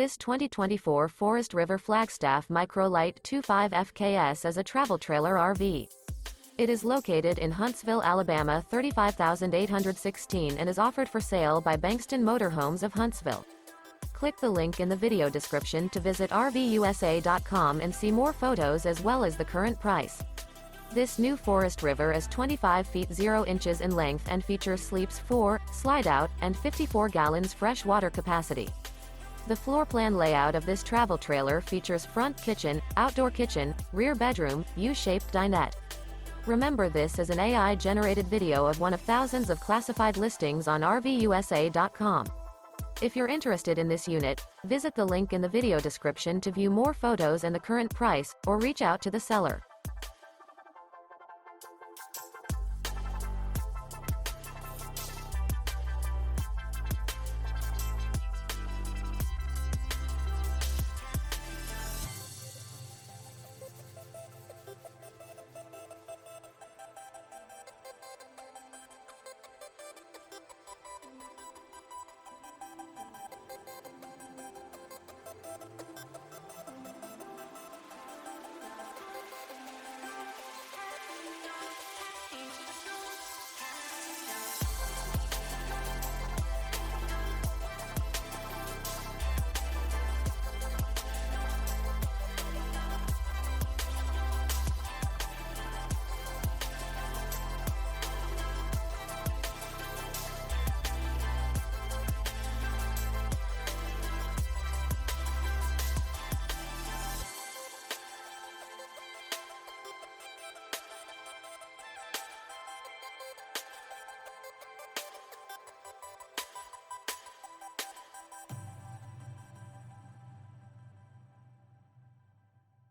This 2024 Forest River Flagstaff Micro Lite 25 FKS is a travel trailer RV. It is located in Huntsville, Alabama 35816 and is offered for sale by Bankston Motorhomes of Huntsville. Click the link in the video description to visit RVUSA.com and see more photos as well as the current price. This new Forest River is 25 feet 0 inches in length and features sleeps 4, Slideout, and 54 gallons fresh water capacity. The floor plan layout of this travel trailer features front kitchen, outdoor kitchen, rear bedroom, U-shaped dinette. Remember, this is an AI-generated video of one of thousands of classified listings on RVUSA.com. If you're interested in this unit, visit the link in the video description to view more photos and the current price, or reach out to the seller.